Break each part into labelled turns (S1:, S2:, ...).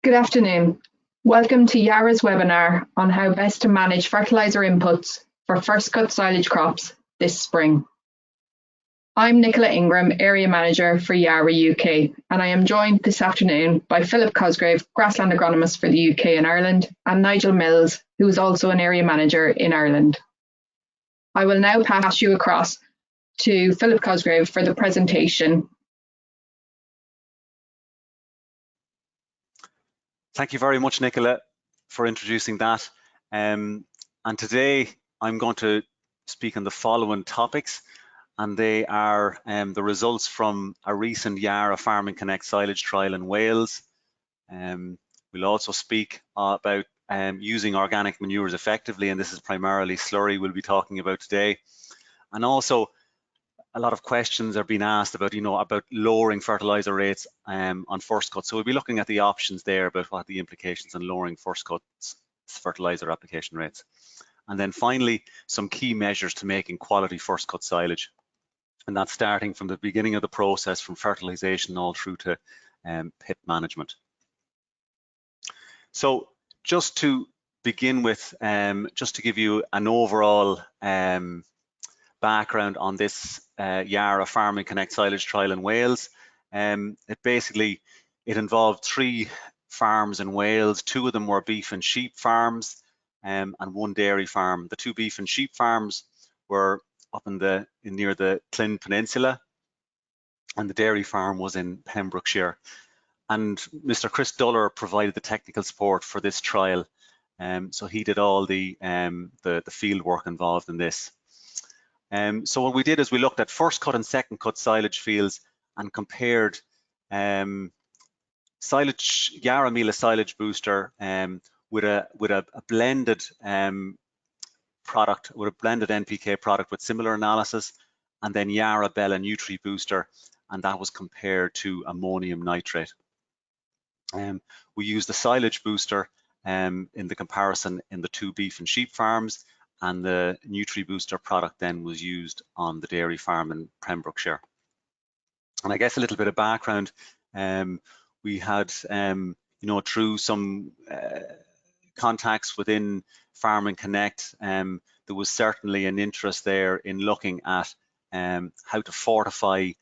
S1: Good afternoon. Welcome to Yara's webinar on how best to manage fertiliser inputs for first cut silage crops this spring. I'm Nicola Ingram, Area Manager for Yara UK, and I am joined this afternoon by Philip Cosgrave, Grassland Agronomist for the UK and Ireland, and Nigel Mills, who is also an Area Manager in Ireland. I will now pass you across to Philip Cosgrave for the presentation.
S2: Thank you very much, Nicola, for introducing that. And today I'm going to speak on the following topics, and they are the results from a recent Yara Farming Connect silage trial in Wales. We'll also speak about using organic manures effectively, and this is primarily slurry we'll be talking about today. And also, a lot of questions are being asked about, about lowering fertilizer rates on first cut. So we'll be looking at the options there about what the implications on lowering first cut fertilizer application rates. And then finally, some key measures to making quality first cut silage. And that's starting from the beginning of the process, from fertilization all through to pit management. So just to begin with, just to give you an overall background on this Yara Farming Connect silage trial in Wales. It involved 3 farms in Wales. 2 of them were beef and sheep farms and 1 dairy farm. The 2 beef and sheep farms were up near the Clyn Peninsula, and the dairy farm was in Pembrokeshire. And Mr. Chris Duller provided the technical support for this trial, so he did all the field work involved in this. So what we did is we looked at first cut and second cut silage fields and compared silage Yara Mila silage booster with a blended product, with a blended NPK product with similar analysis, and then Yara Bella Nutri booster, and that was compared to ammonium nitrate. We used the silage booster in the comparison in the 2 beef and sheep farms, and the Nutri Booster product then was used on the dairy farm in Pembrokeshire. And I guess a little bit of background, we had, through some contacts within Farming Connect, there was certainly an interest there in looking at how to fortify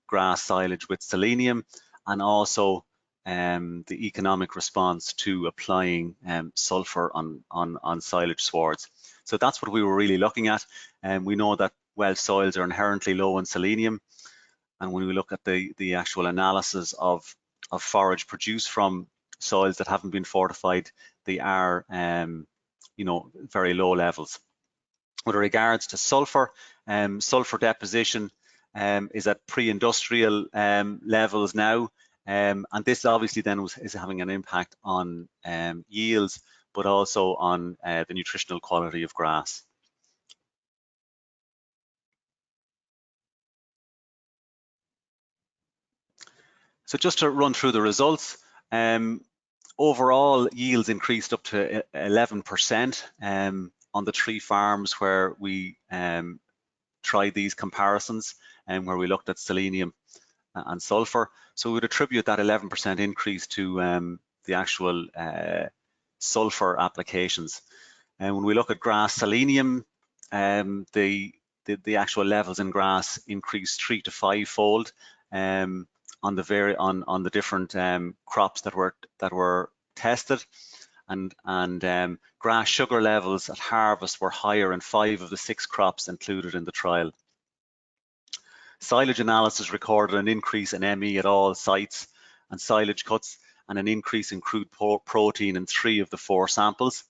S2: grass silage with selenium, and also the economic response to applying sulfur on silage swards. So that's what we were really looking at. And we know that Welsh soils are inherently low in selenium. And when we look at the actual analysis of forage produced from soils that haven't been fortified, they are, very low levels. With regards to sulfur, sulfur deposition is at pre-industrial levels now. And this obviously then is having an impact on yields, but also on the nutritional quality of grass. So just to run through the results, overall yields increased up to 11% on the 3 farms where we tried these comparisons and where we looked at selenium and sulfur. So we would attribute that 11% increase to the actual sulfur applications. And when we look at grass selenium, the actual levels in grass increased 3 to 5-fold on the different crops that were tested, and grass sugar levels at harvest were higher in 5 of the 6 crops included in the trial. Silage analysis recorded an increase in ME at all sites and silage cuts, and an increase in crude protein in 3 of the 4 samples.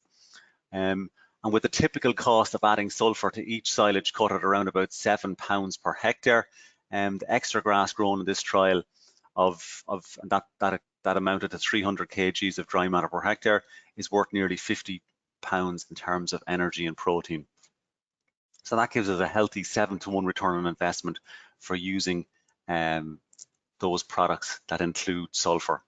S2: And with the typical cost of adding sulfur to each silage cut at around about £7 per hectare, the extra grass grown in this trial that amounted to 300 kgs of dry matter per hectare is worth nearly £50 in terms of energy and protein. So that gives us a healthy 7-to-1 return on investment for using those products that include sulfur.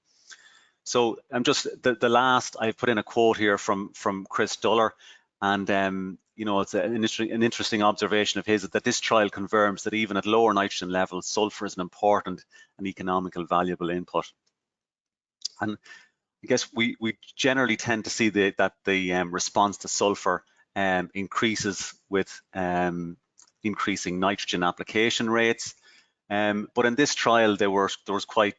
S2: So I'm just the last, I've put in a quote here from Chris Duller, and it's an interesting observation of his that this trial confirms that even at lower nitrogen levels, sulfur is an important and economical valuable input. And I guess we generally tend to see that the response to sulfur increases with increasing nitrogen application rates. But in this trial, there was quite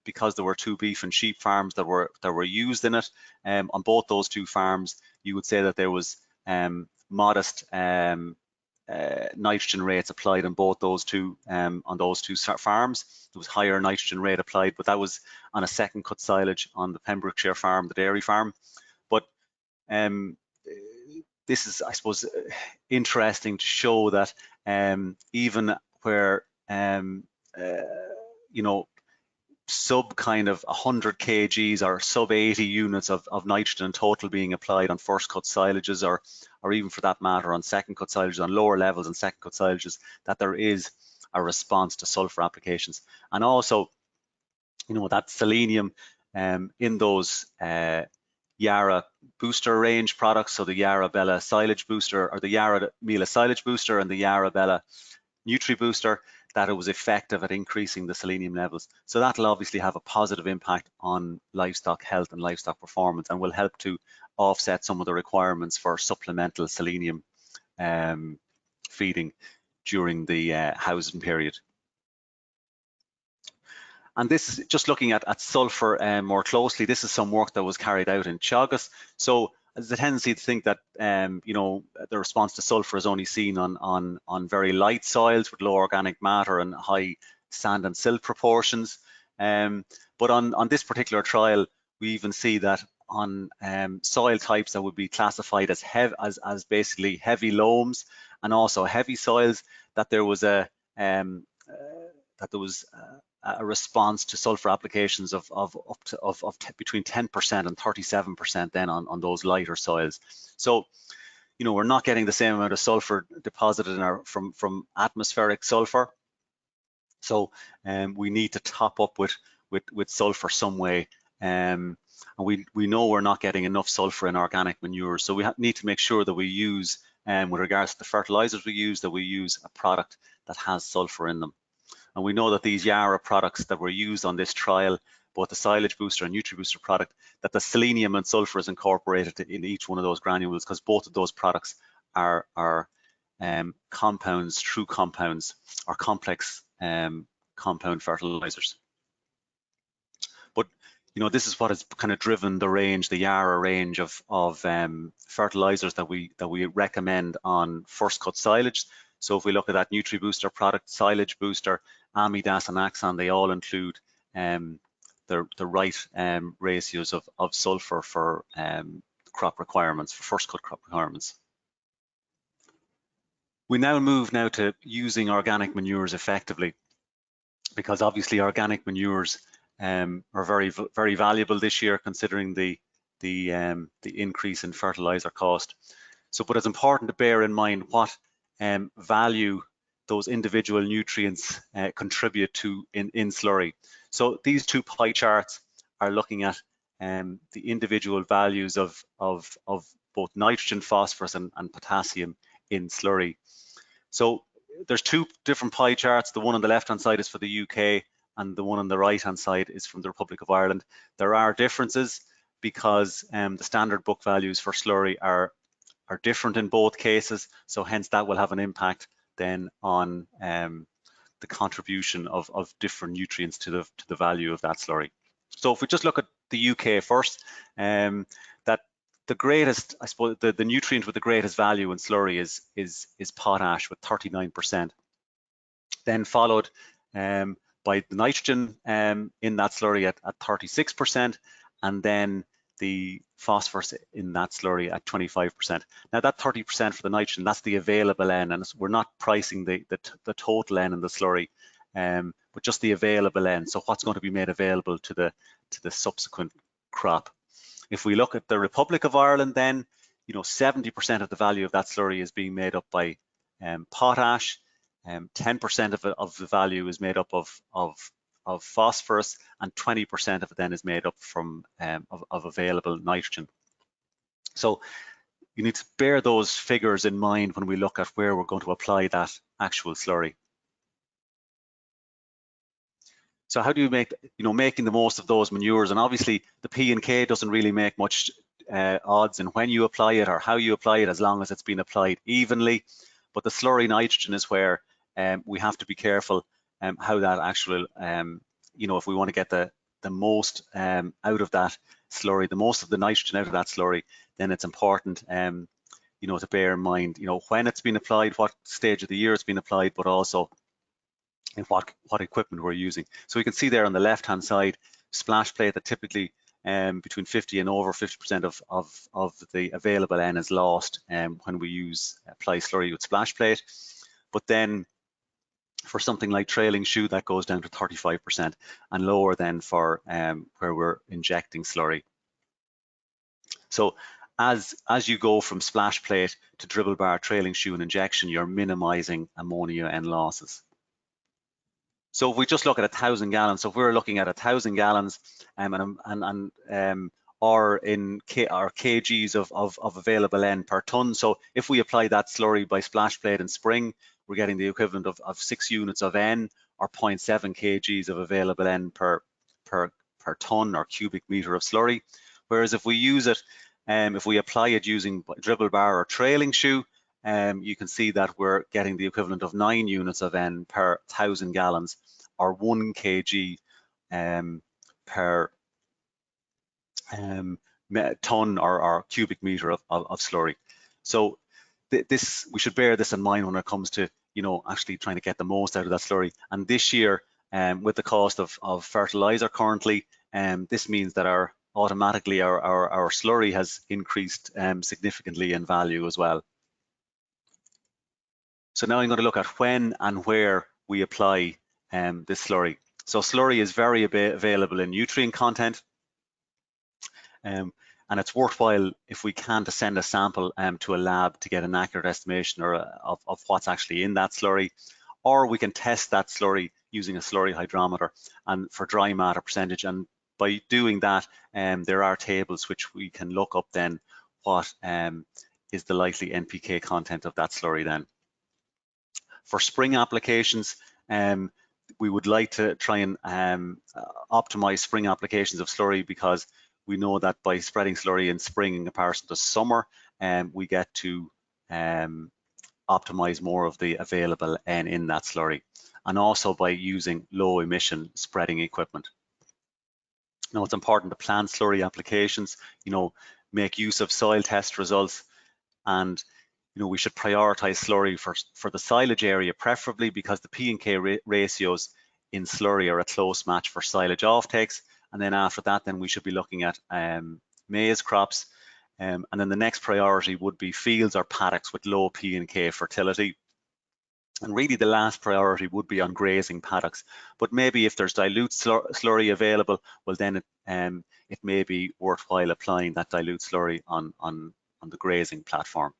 S2: because there were 2 beef and sheep farms that were used in it. On both those 2 farms, you would say that there was modest nitrogen rates applied on both those two farms. There was higher nitrogen rate applied, but that was on a second cut silage on the Pembrokeshire farm, the dairy farm. But this is, I suppose, interesting to show that even where you know, sub kind of 100 kgs or sub 80 units of nitrogen in total being applied on first cut silages, or even for that matter on second cut silages, on lower levels on second cut silages, that there is a response to sulfur applications. And also, you know, that selenium in those Yara booster range products, so the Yara Bella silage booster, or the Yara Mila silage booster, and the Yara Bella Nutri booster, that it was effective at increasing the selenium levels. So that'll obviously have a positive impact on livestock health and livestock performance, and will help to offset some of the requirements for supplemental selenium feeding during the housing period. And this is just looking at sulfur more closely. This is some work that was carried out in Teagasc. So there's a tendency to think that you know, the response to sulfur is only seen on very light soils with low organic matter and high sand and silt proportions. But on this particular trial, we even see that on soil types that would be classified as basically heavy loams and also heavy soils, that there was a response to sulfur applications of between 10% and 37% then on those lighter soils. So, you know, we're not getting the same amount of sulfur deposited in from atmospheric sulfur. So we need to top up with sulfur some way. And we know we're not getting enough sulfur in organic manures. So we need to make sure that we use, with regards to the fertilizers we use, that we use a product that has sulfur in them. And we know that these Yara products that were used on this trial, both the silage booster and Nutri booster product, that the selenium and sulfur is incorporated in each one of those granules, because both of those products are compounds, true compounds, or complex compound fertilizers. But you know, this is what has kind of driven the range, the Yara range of fertilizers that we recommend on first cut silage. So if we look at that Nutri booster product, silage booster, Amidas and Axan, they all include the right ratios of sulfur for crop requirements, for first cut crop requirements. We now move to using organic manures effectively, because obviously organic manures are very valuable this year, considering the increase in fertilizer cost. So, but it's important to bear in mind what value those individual nutrients contribute to in slurry. So these two pie charts are looking at the individual values of both nitrogen, phosphorus, and potassium in slurry. So there's two different pie charts. The one on the left-hand side is for the UK, and the one on the right-hand side is from the Republic of Ireland. There are differences because the standard book values for slurry are different in both cases, so hence that will have an impact then on the contribution of different nutrients to the value of that slurry. So if we just look at the UK first, that the greatest, I suppose, the nutrient with the greatest value in slurry is potash with 39%, then followed by the nitrogen in that slurry at 36%, and then the phosphorus in that slurry at 25%. Now that 30% for the nitrogen, that's the available N, and we're not pricing the total N in the slurry, but just the available N. So what's going to be made available to the subsequent crop. If we look at the Republic of Ireland, then 70% of the value of that slurry is being made up by potash. 10% of the value is made up of phosphorus, and 20% of it then is made up from of available nitrogen. So you need to bear those figures in mind when we look at where we're going to apply that actual slurry. So how do you make, making the most of those manures? And obviously the P&K doesn't really make much odds in when you apply it or how you apply it, as long as it's been applied evenly. But the slurry nitrogen is where we have to be careful how that actual, if we want to get the most out of that slurry, the most of the nitrogen out of that slurry, then it's important to bear in mind, when it's been applied, what stage of the year it's been applied, but also in what equipment we're using. So we can see there on the left-hand side, splash plate that typically between 50 and over 50% of the available N is lost when we apply slurry with splash plate. But then for something like trailing shoe, that goes down to 35% and lower than for where we're injecting slurry. So as you go from splash plate to dribble bar, trailing shoe and injection, you're minimizing ammonia N losses. So if we just look at 1,000 gallons, so if we're looking at 1,000 gallons or in kgs of available N per ton. So if we apply that slurry by splash plate in spring, we're getting the equivalent of 6 units of N or 0.7 kgs of available N per ton or cubic meter of slurry. Whereas if we use it, if we apply it using dribble bar or trailing shoe, you can see that we're getting the equivalent of 9 units of N per 1,000 gallons or 1 kg per ton or cubic meter of slurry. So we should bear this in mind when it comes to actually trying to get the most out of that slurry. And this year, with the cost of fertilizer currently, this means that automatically our slurry has increased significantly in value as well. So now I'm going to look at when and where we apply this slurry. So slurry is very available in nutrient content, and it's worthwhile if we can to send a sample to a lab to get an accurate estimation of what's actually in that slurry, or we can test that slurry using a slurry hydrometer and for dry matter percentage. And by doing that, there are tables which we can look up then what is the likely NPK content of that slurry then. For spring applications, we would like to try and optimize spring applications of slurry, because we know that by spreading slurry in spring in comparison to summer, we get to optimize more of the available N in that slurry, and also by using low emission spreading equipment. Now it's important to plan slurry applications, make use of soil test results, and we should prioritize slurry for the silage area preferably, because the P&K ratios in slurry are a close match for silage offtakes. And then after that, then we should be looking at maize crops. And then the next priority would be fields or paddocks with low P&K fertility. And really the last priority would be on grazing paddocks. But maybe if there's dilute slurry available, well then it may be worthwhile applying that dilute slurry on the grazing platform.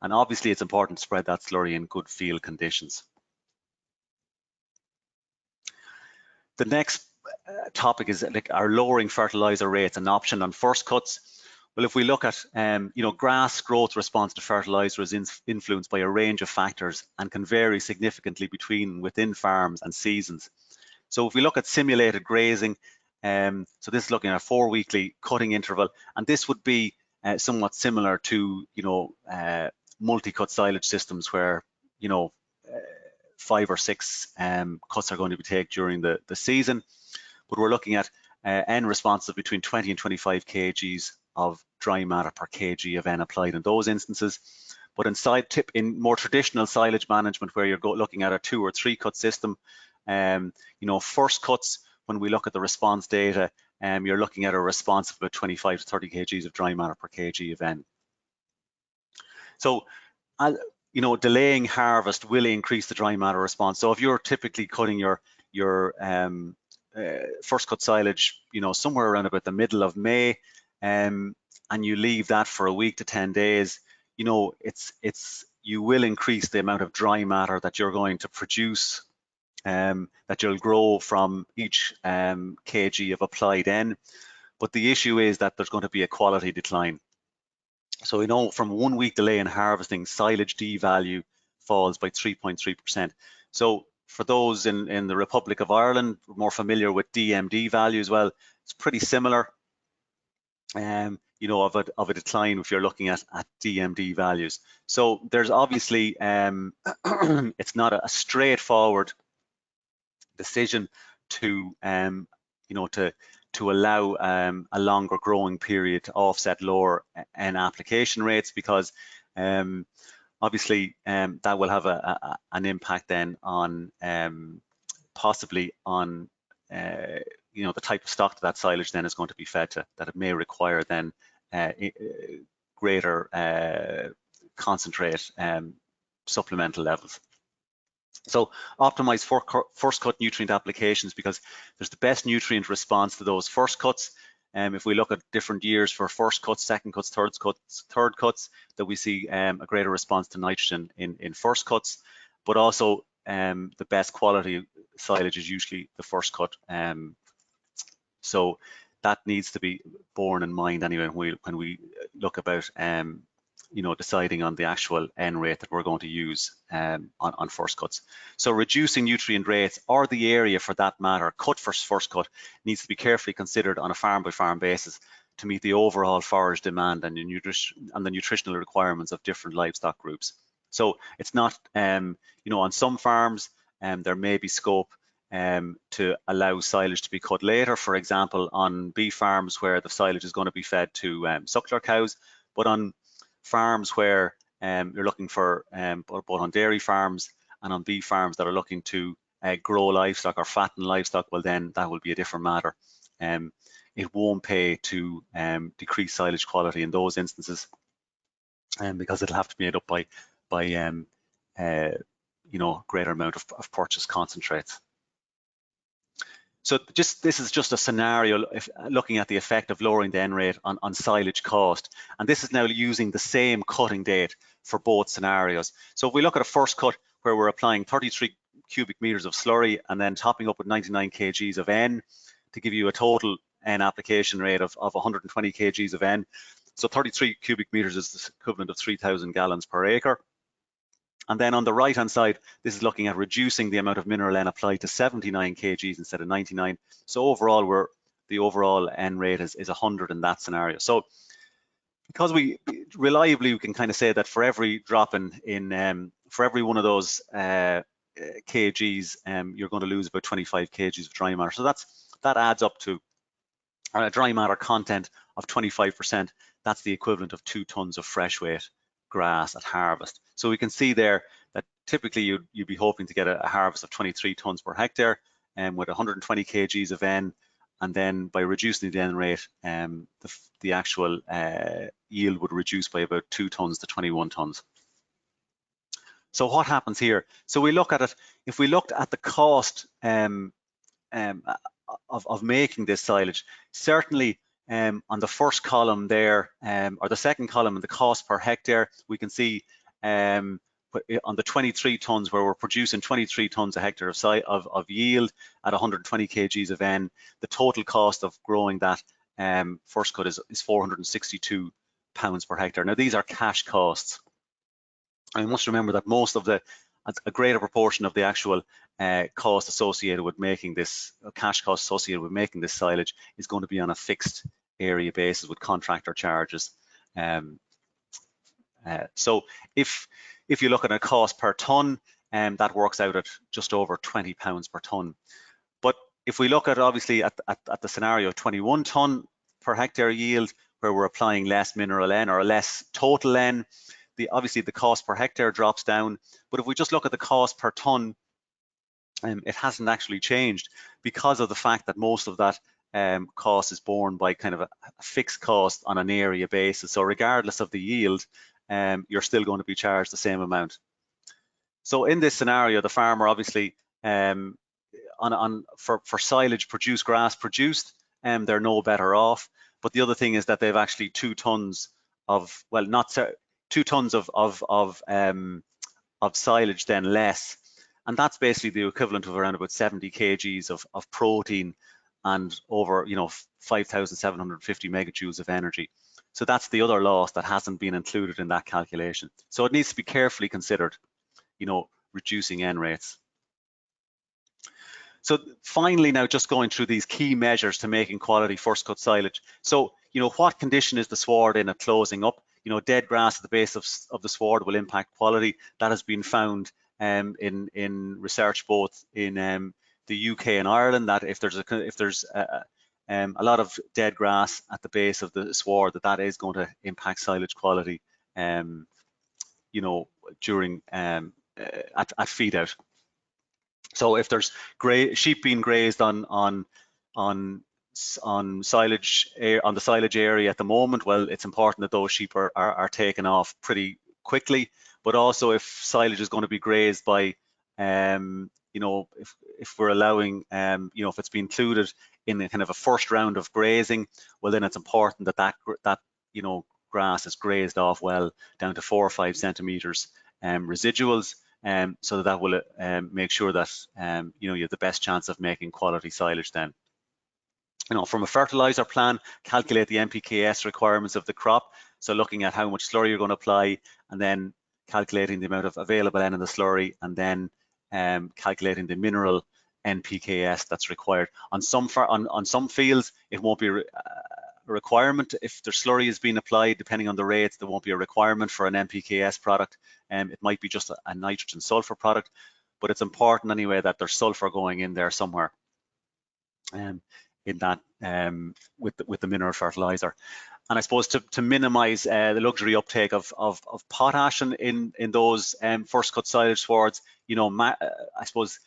S2: And obviously it's important to spread that slurry in good field conditions. The next topic is our lowering fertilizer rates, an option on first cuts. Well, if we look at, grass growth response to fertilizer is influenced by a range of factors and can vary significantly within farms and seasons. So if we look at simulated grazing, so this is looking at a 4-weekly cutting interval, and this would be somewhat similar to, multi-cut silage systems where, 5 or 6 cuts are going to be taken during the season. But we're looking at N response of between 20 and 25 kgs of dry matter per kg of N applied in those instances. But in more traditional silage management, where you're looking at a 2 or 3 cut system, first cuts, when we look at the response data, you're looking at a response of about 25 to 30 kgs of dry matter per kg of N. So, delaying harvest will increase the dry matter response. So if you're typically cutting your first cut silage, somewhere around about the middle of May, and you leave that for a week to 10 days, you will increase the amount of dry matter that you're going to produce, that you'll grow from each kg of applied N. But the issue is that there's going to be a quality decline. So we know from 1 week delay in harvesting, silage D value falls by 3.3%. So for those in the Republic of Ireland, more familiar with DMD values, well, it's pretty similar. You know, of a decline if you're looking at DMD values. So there's obviously it's not a straightforward decision to you know, to allow a longer growing period to offset lower N application rates, because obviously that will have an impact then on possibly on you know, the type of stock that silage then is going to be fed to, that it may require then greater concentrate supplemental levels. So optimize first cut nutrient applications, because there's the best nutrient response to those first cuts. If we look at different years for first cuts, second cuts, third cuts, that we see a greater response to nitrogen in first cuts, but also the best quality silage is usually the first cut. So that needs to be borne in mind anyway when we look about you know, deciding on the actual N rate that we're going to use on first cuts. So reducing nutrient rates, or the area for that matter, cut for first cut, needs to be carefully considered on a farm by farm basis to meet the overall forage demand and the nutritional requirements of different livestock groups. So it's not, you know, on some farms there may be scope to allow silage to be cut later, for example, on beef farms where the silage is going to be fed to suckler cows, but on farms where you're looking for, both on dairy farms and on beef farms that are looking to grow livestock or fatten livestock, well then that will be a different matter. It won't pay to decrease silage quality in those instances, because it'll have to be made up by you know, greater amount of purchased concentrates. So this is just a scenario looking at the effect of lowering the N rate on silage cost. And this is now using the same cutting date for both scenarios. So if we look at a first cut where we're applying 33 cubic meters of slurry and then topping up with 99 kgs of N to give you a total N application rate of 120 kgs of N. So 33 cubic meters is the equivalent of 3,000 gallons per acre. And then on the right hand side, this is looking at reducing the amount of mineral N applied to 79 kgs instead of 99. So overall, the overall N rate is 100 in that scenario. So because we reliably, we can kind of say that for every drop for every one of those kgs, you're going to lose about 25 kgs of dry matter. So that adds up to a dry matter content of 25%. That's the equivalent of 2 tons of fresh weight grass at harvest. So we can see there that typically you'd be hoping to get a harvest of 23 tons per hectare with 120 kgs of N, and then by reducing the N rate, the actual yield would reduce by about 2 tons to 21 tons. So what happens here? So we look at it, if we looked at the cost of making this silage, certainly on the first column there, or the second column in the cost per hectare, we can see on the 23 tons where we're producing 23 tons a hectare of yield at 120 kgs of N, the total cost of growing that first cut is 462 pounds per hectare. Now these are cash costs. I must remember that most of a greater proportion of the actual cost associated with making this, cash cost associated with making this silage, is going to be on a fixed area basis with contractor charges. So if you look at a cost per ton, that works out at just over 20 pounds per ton. But if we look at obviously at the scenario 21 ton per hectare yield, where we're applying less mineral N or less total N, obviously the cost per hectare drops down. But if we just look at the cost per ton, it hasn't actually changed, because of the fact that most of that cost is borne by kind of a fixed cost on an area basis. So regardless of the yield, you're still going to be charged the same amount. So in this scenario, the farmer obviously for silage produced, grass produced, they're no better off. But the other thing is that they've actually 2 tons of, well, not 2 tons of silage then less, and that's basically the equivalent of around about 70 kgs of protein and over 5,750 megajoules of energy. So that's the other loss that hasn't been included in that calculation. So it needs to be carefully considered, reducing N rates. So finally, now just going through these key measures to making quality first cut silage. So, what condition is the sward in at closing up? Dead grass at the base of the sward will impact quality. That has been found in research both in the UK and Ireland, that if there's a lot of dead grass at the base of the sward, that is going to impact silage quality, during at feed out. So if there's sheep being grazed on silage on the silage area at the moment, well, it's important that those sheep are taken off pretty quickly. But also, if silage is going to be grazed by, if we're allowing, if it's been included in a kind of a first round of grazing, well, then it's important that grass is grazed off well down to 4 or 5 centimeters residuals. So that will make sure that you have the best chance of making quality silage then. From a fertiliser plan, calculate the NPKs requirements of the crop. So looking at how much slurry you're going to apply, and then calculating the amount of available N in the slurry, and then calculating the mineral NPKs that's required. On some fields, it won't be a requirement. If the slurry is being applied, depending on the rates, there won't be a requirement for an NPKs product. It might be just a nitrogen sulfur product, but it's important anyway that there's sulfur going in there somewhere in that with the mineral fertilizer. And I suppose to minimise the luxury uptake of potash in those first cut silage swards, I suppose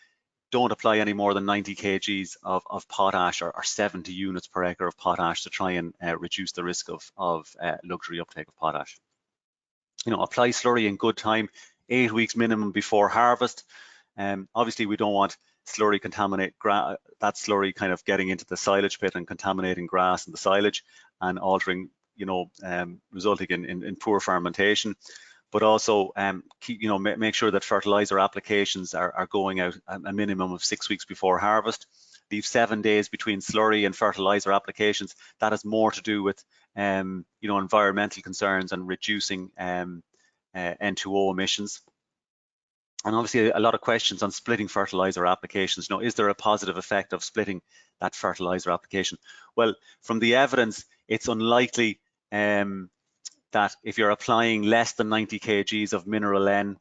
S2: don't apply any more than 90 kgs of potash or 70 units per acre of potash to try and reduce the risk of luxury uptake of potash. Apply slurry in good time, 8 weeks minimum before harvest. Obviously, we don't want slurry that slurry kind of getting into the silage pit and contaminating grass and the silage and altering, resulting in poor fermentation. But also make sure that fertilizer applications are going out a minimum of 6 weeks before harvest. Leave 7 days between slurry and fertilizer applications. That has more to do with environmental concerns and reducing N2O emissions. And obviously a lot of questions on splitting fertilizer applications. Is there a positive effect of splitting that fertilizer application? Well, from the evidence, it's unlikely that if you're applying less than 90 kgs of mineral N,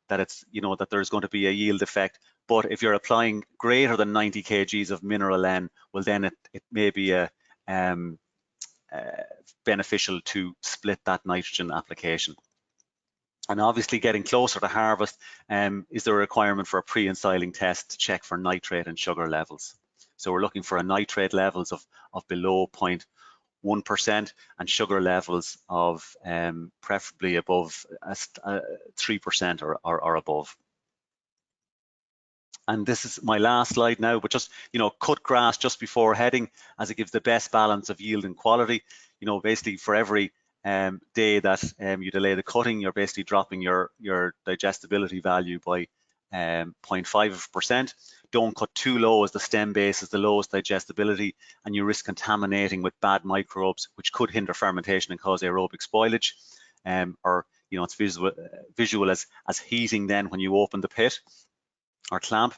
S2: that it's that there's going to be a yield effect. But if you're applying greater than 90 kgs of mineral N, well, then it may be beneficial to split that nitrogen application. And obviously, getting closer to harvest, is there a requirement for a pre-ensiling test to check for nitrate and sugar levels? So we're looking for a nitrate levels of below 0.1% and sugar levels of preferably above 3% or above. And this is my last slide now, but just, cut grass just before heading, as it gives the best balance of yield and quality. Basically for every day that you delay the cutting, you're basically dropping your digestibility value by 0.5%. Don't cut too low, as the stem base is the lowest digestibility, and you risk contaminating with bad microbes, which could hinder fermentation and cause aerobic spoilage. Or it's visual as heating then when you open the pit or clamp.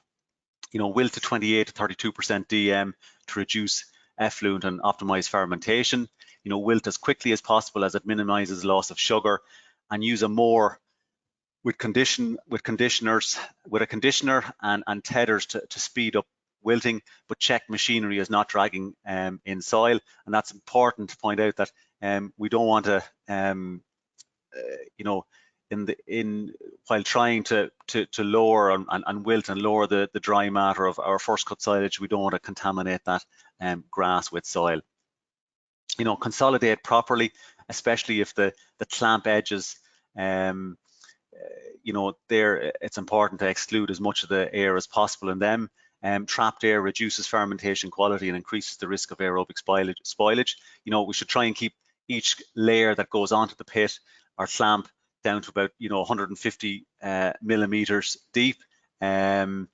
S2: Wilt to 28 to 32% DM to reduce effluent and optimize fermentation. Wilt as quickly as possible, as it minimizes loss of sugar, and use a mower with a conditioner and tethers to speed up wilting, but check machinery is not dragging in soil. And that's important to point out that we don't want to while trying to lower and wilt and lower the dry matter of our first cut silage, we don't want to contaminate that grass with soil. Consolidate properly, especially if the clamp edges, it's important to exclude as much of the air as possible in them. Trapped air reduces fermentation quality and increases the risk of aerobic spoilage. We should try and keep each layer that goes onto the pit or clamp down to about 150 millimeters deep, so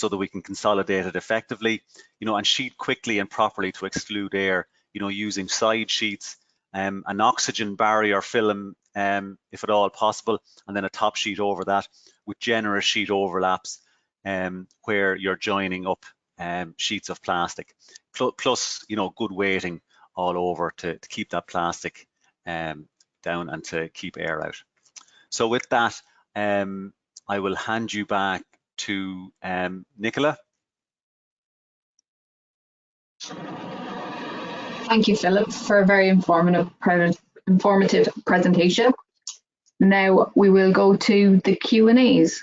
S2: that we can consolidate it effectively, and sheet quickly and properly to exclude air, using side sheets, an oxygen barrier film if at all possible, and then a top sheet over that with generous sheet overlaps where you're joining up sheets of plastic, plus good weighting all over to keep that plastic down and to keep air out. So with that, I will hand you back to Nicola.
S1: Thank you, Philip, for a very informative presentation. Now we will go to the Q&As.